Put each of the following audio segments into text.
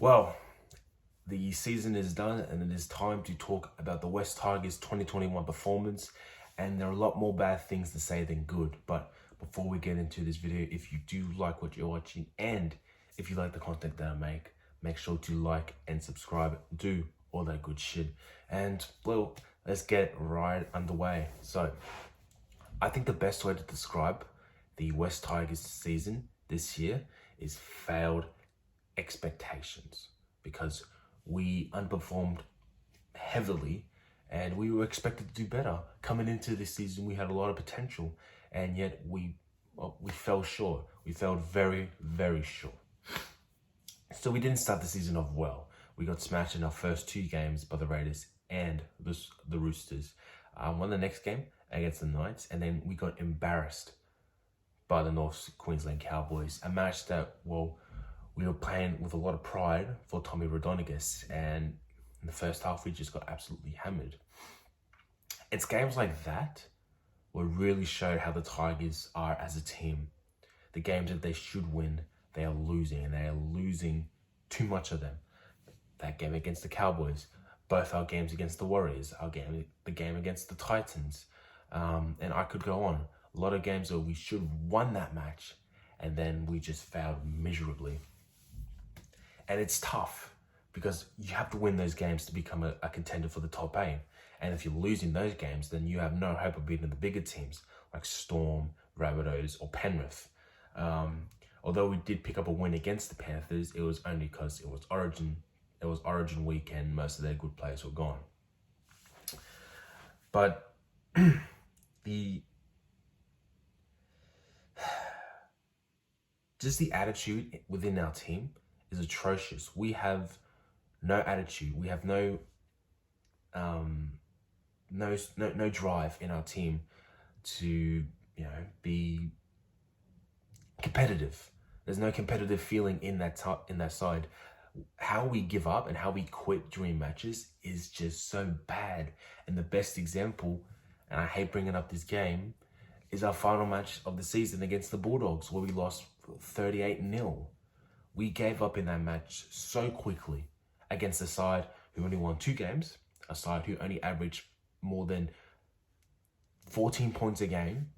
Well, the season is done and it is time to talk about the West Tigers 2021 performance, and there are a lot more bad things to say than good. But before we get into this video, if you do like what you're watching and if you like the content that I make sure to like and subscribe, do all that good shit. And well, let's get right underway. So I think the best way to describe the West Tigers season this year is failed expectations, because we underperformed heavily and we were expected to do better. Coming into this season, we had a lot of potential, and yet we fell short. We fell very, very short. So we didn't start the season off well. We got smashed in our first two games by the Raiders and the Roosters. Won the next game against the Knights, and then we got embarrassed by the North Queensland Cowboys. A match that, well, we were playing with a lot of pride for Tommy Raudonikis, and in the first half we just got absolutely hammered. It's games like that what really showed how the Tigers are as a team. The games that they should win, they are losing, and they are losing too much of them. That game against the Cowboys, both our games against the Warriors, the game against the Titans, and I could go on. A lot of games where we should have won that match, and then we just failed miserably. And it's tough because you have to win those games to become a contender for the top 8. And if you're losing those games, then you have no hope of beating the bigger teams like Storm, Rabbitohs, or Penrith. Although we did pick up a win against the Panthers, it was only because it was Origin week and most of their good players were gone. But just the attitude within our team is atrocious. We have no attitude. We have no drive in our team to be competitive. There's no competitive feeling in that side. How we give up and how we quit during matches is just so bad. And the best example, and I hate bringing up this game, is our final match of the season against the Bulldogs, where we lost 38-0. We gave up in that match so quickly against a side who only won 2 games, a side who only averaged more than 14 points a game.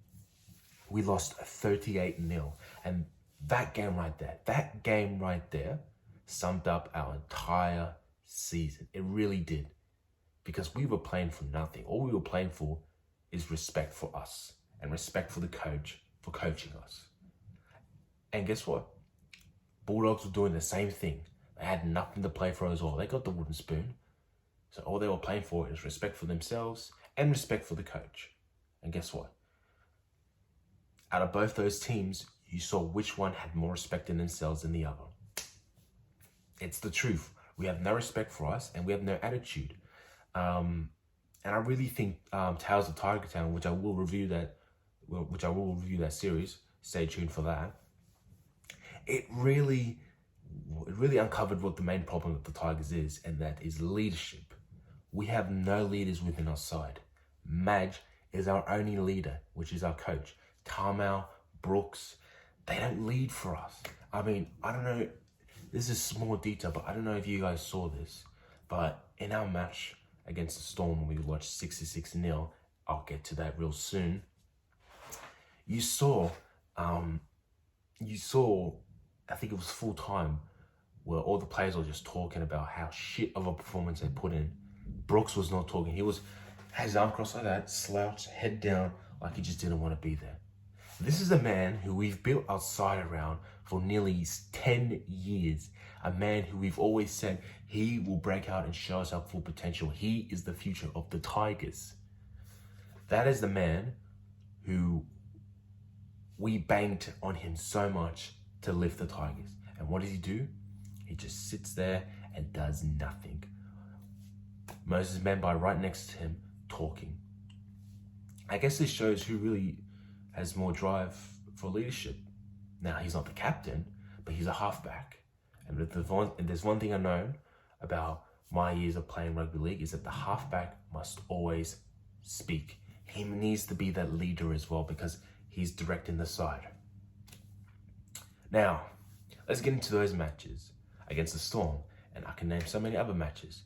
We lost 38-0. And that game right there summed up our entire season. It really did. Because we were playing for nothing. All we were playing for is respect for us and respect for the coach for coaching us. And guess what? Bulldogs were doing the same thing. They had nothing to play for as well. They got the wooden spoon. So all they were playing for is respect for themselves and respect for the coach. And guess what? Out of both those teams, you saw which one had more respect in themselves than the other. It's the truth. We have no respect for us and we have no attitude. And I really think Tales of Tiger Town, which I will review that series, stay tuned for that. It really uncovered what the main problem of the Tigers is, and that is leadership. We have no leaders within our side. Madge is our only leader, which is our coach. Tamau, Brooks, they don't lead for us. I mean, I don't know, this is small detail, but I don't know if you guys saw this, but in our match against the Storm, when we watched 66-0, I'll get to that real soon, you saw, I think it was full time, where all the players were just talking about how shit of a performance they put in. Brooks was not talking. He had his arm crossed like that, slouched, head down, like he just didn't want to be there. This is a man who we've built our side around for nearly 10 years. A man who we've always said he will break out and show us our full potential. He is the future of the Tigers. That is the man who we banked on him so much to lift the Tigers. And what does he do? He just sits there and does nothing. Moses Mbye right next to him talking. I guess this shows who really has more drive for leadership. Now, he's not the captain, but he's a halfback. And there's one thing I know about my years of playing rugby league is that the halfback must always speak. He needs to be that leader as well, because he's directing the side. Now, let's get into those matches against the Storm And I can name so many other matches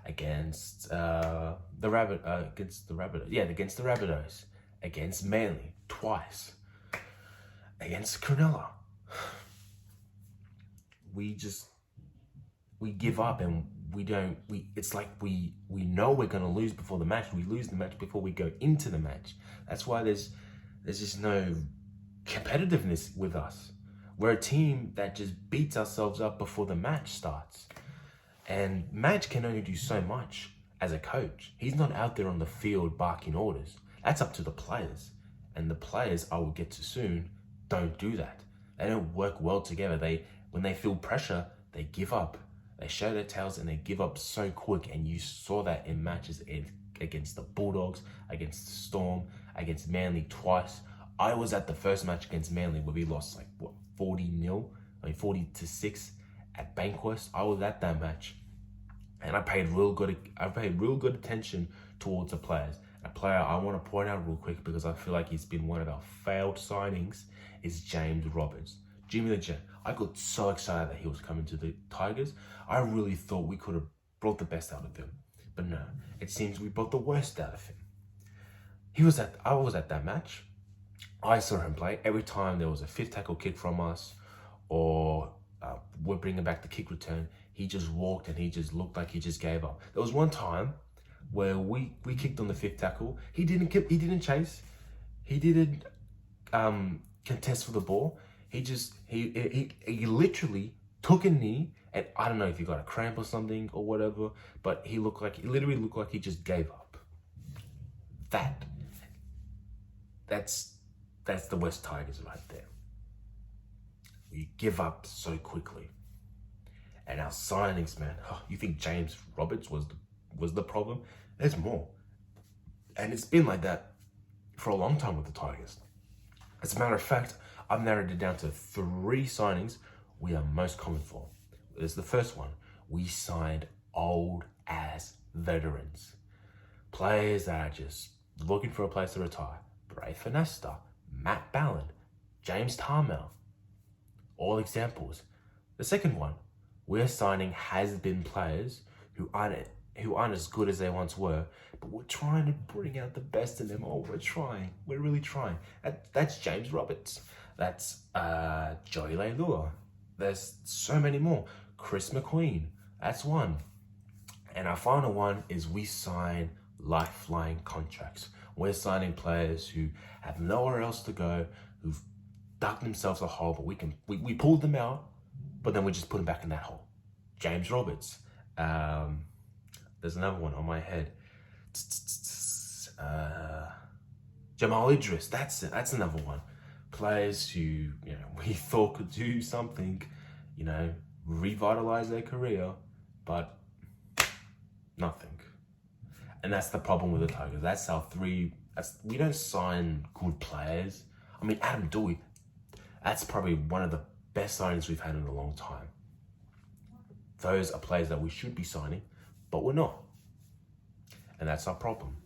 against against the Rabbitohs, against Manly twice, against Cronulla. We give up, and it's like we know we're gonna lose before the match. We lose the match before we go into the match. That's why there's just no competitiveness with us. We're a team that just beats ourselves up before the match starts. And Madge can only do so much as a coach. He's not out there on the field barking orders. That's up to the players. And the players, I will get to soon, don't do that. They don't work well together. When they feel pressure, they give up. They show their tails and they give up so quick. And you saw that in matches against the Bulldogs, against the Storm, against Manly twice. I was at the first match against Manly where we lost 40-6 at Bankwest. I was at that match. And I paid real good attention towards the players. A player I want to point out real quick because I feel like he's been one of our failed signings is James Roberts. Jimmy the Jet. I got so excited that he was coming to the Tigers. I really thought we could have brought the best out of him. But no, it seems we brought the worst out of him. I was at that match. I saw him play. Every time there was a fifth tackle kick from us or we're bringing back the kick return, he just walked and he just looked like he just gave up. There was one time where we kicked on the fifth tackle. He didn't chase. He didn't contest for the ball. He literally took a knee, and I don't know if he got a cramp or something or whatever, but he literally looked like he just gave up. That's the West Tigers right there. We give up so quickly. And our signings, man, you think James Roberts was the problem? There's more. And it's been like that for a long time with the Tigers. As a matter of fact, I've narrowed it down to 3 signings we are most common for. There's the first one. We signed old-ass veterans. Players that are just looking for a place to retire. Bray Finesta, Matt Ballin, James Tarmel. All examples. The second one, we're signing has-been players who aren't as good as they once were, but we're trying to bring out the best in them. We're trying. We're really trying. That's James Roberts. That's Joey Leilua. There's so many more. Chris McQueen. That's one. And our final one is we sign lifeline contracts. We're signing players who have nowhere else to go, who've dug themselves a hole, but we pulled them out, but then we just put them back in that hole. James Roberts. There's another one on my head. Jamal Idris. That's it. That's another one. Players who we thought could do something, revitalize their career, but nothing. And that's the problem with the Tigers. That's our 3. We don't sign good players. I mean, Adam Dewey. That's probably one of the best signings we've had in a long time. Those are players that we should be signing, but we're not. And that's our problem.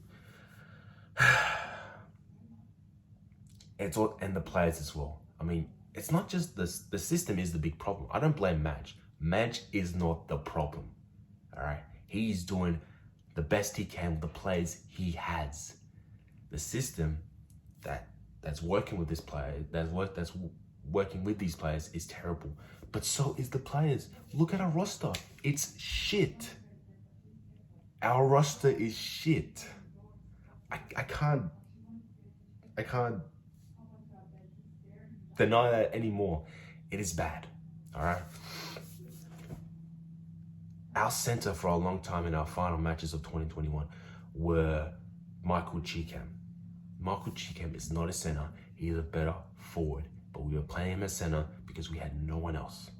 And the players as well. I mean, it's not just the system is the big problem. I don't blame Madge. Madge is not the problem. All right? He's doing the best he can with the players he has. The system that's working with this player, that's working with these players is terrible. But so is the players. Look at our roster. It's shit. Our roster is shit. I can't deny that anymore. It is bad. All right. Our center for a long time in our final matches of 2021 were Michael Cheekham. Michael Cheekham is not a center. He is a better forward. But we were playing him as center because we had no one else.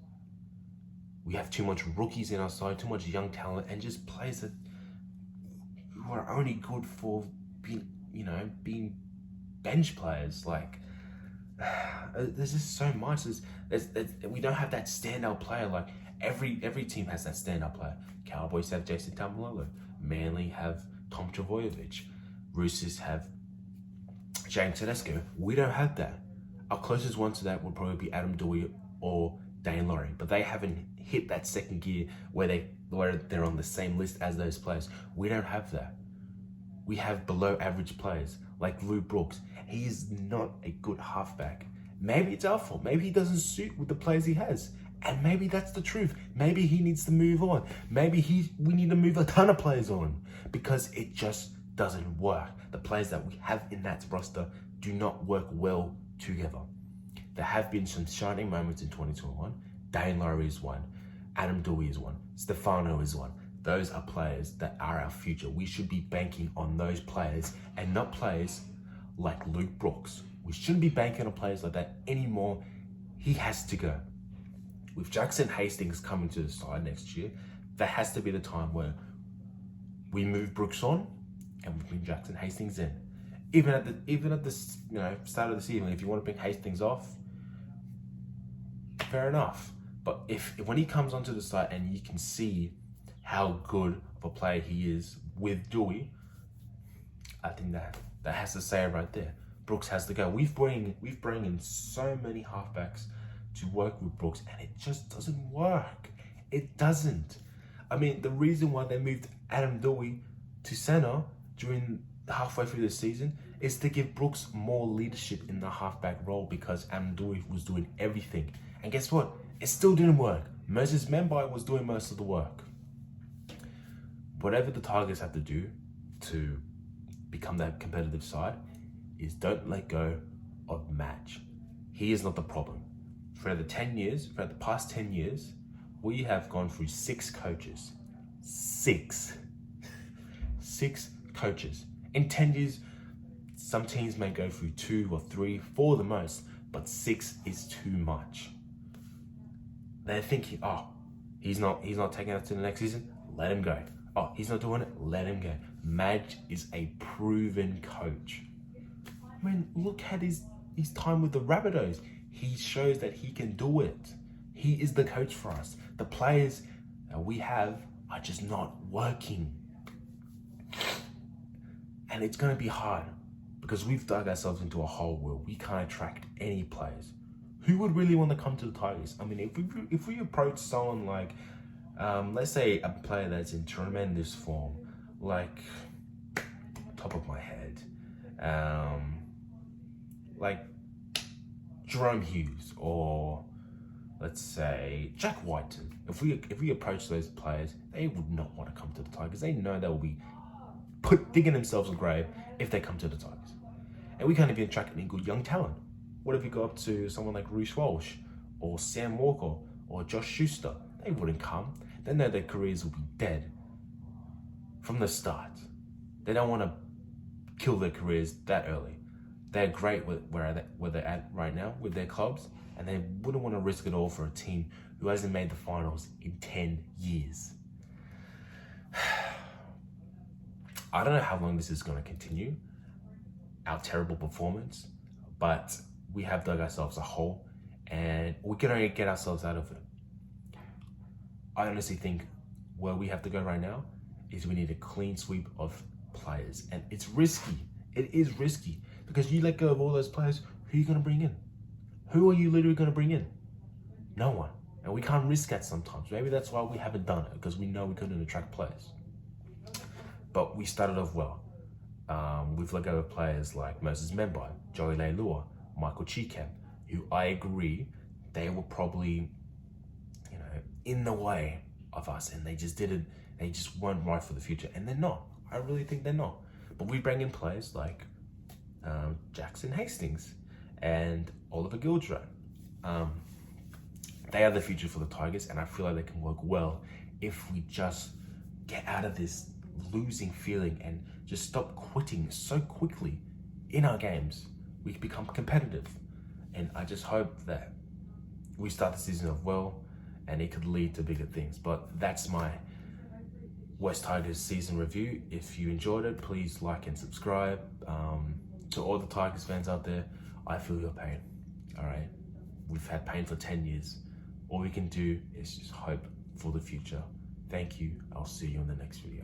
We have too much rookies in our side, too much young talent, and just players that who are only good for being bench players. Like, there's just so much. We don't have that standout player. Like every team has that standout player. Cowboys have Jason Tamalolo. Manly have Tom Trbojevic. Roosters have James Tedesco. We don't have that. Our closest one to that would probably be Adam Dewey or Dane Laurie, but they haven't hit that second gear where they're on the same list as those players. We don't have that. We have below average players like Luke Brooks. He is not a good halfback. Maybe it's our fault. Maybe he doesn't suit with the players he has. And maybe that's the truth. Maybe he needs to move on. Maybe we need to move a ton of players on because it just doesn't work. The players that we have in that roster do not work well together. There have been some shining moments in 2021. Dane Laurie is one. Adam Doueihi is one. Stefano is one. Those are players that are our future. We should be banking on those players and not players like Luke Brooks. We shouldn't be banking on players like that anymore. He has to go. With Jackson Hastings coming to the side next year, that has to be the time where we move Brooks on and we bring Jackson Hastings in. Even at the start of the season, if you want to bring Hastings off, fair enough. But if when he comes onto the side and you can see how good of a player he is with Doueihi, I think that has to say it right there. Brooks has to go. We've brought in so many halfbacks to work with Brooks, and it just doesn't work. It doesn't. I mean, the reason why they moved Adam Doueihi to center during halfway through the season is to give Brooks more leadership in the halfback role because Adam Doueihi was doing everything. And guess what? It still didn't work. Moses Mbye was doing most of the work. Whatever the Tigers have to do to become that competitive side is don't let go of Madge. He is not the problem. For the past 10 years, we have gone through 6 coaches. 6 coaches. In 10 years, some teams may go through 2 or 3, 4 the most, but 6 is too much. They're thinking, oh, he's not taking us to the next season, let him go. Oh, he's not doing it, let him go. Madge is a proven coach. I mean, look at his time with the Rabbitohs. He shows that he can do it. He is the coach for us. The players that we have are just not working. And it's going to be hard because we've dug ourselves into a hole where we can't attract any players. Who would really want to come to the Tigers? I mean, if we approach someone like, let's say a player that's in tremendous form, like, top of my head, like Jerome Hughes or let's say Jack Whiten. If we approach those players, they would not want to come to the Tigers. They know they will be digging themselves a grave if they come to the Tigers. And we can't even attract any good young talent. What if you go up to someone like Reece Walsh or Sam Walker or Josh Schuster? They wouldn't come. They know their careers will be dead from the start. They don't want to kill their careers that early. They're great where they're at right now with their clubs, and they wouldn't want to risk it all for a team who hasn't made the finals in 10 years. I don't know how long this is going to continue, our terrible performance, but we have dug ourselves a hole and we can only get ourselves out of it. I honestly think where we have to go right now is we need a clean sweep of players, and it's risky. It is risky because you let go of all those players, who are you going to bring in? Who are you literally going to bring in? No one. And we can't risk that sometimes. Maybe that's why we haven't done it, because we know we couldn't attract players. But we started off well. We've let go of players like Moses Mbye, Joey Leilua, Michael Cheekham, who I agree, they were probably, in the way of us, and they just weren't right for the future. And they're not. I really think they're not. But we bring in players like Jackson Hastings and Oliver Gildron. They are the future for the Tigers, and I feel like they can work well if we just get out of this losing feeling and just stop quitting so quickly in our games. We can become competitive, and I just hope that we start the season off well and it could lead to bigger things. But that's my West Tigers season review. If you enjoyed it, please like and subscribe. To all the Tigers fans out there, I feel your pain, all right? We've had pain for 10 years. All we can do is just hope for the future. Thank you. I'll see you in the next video.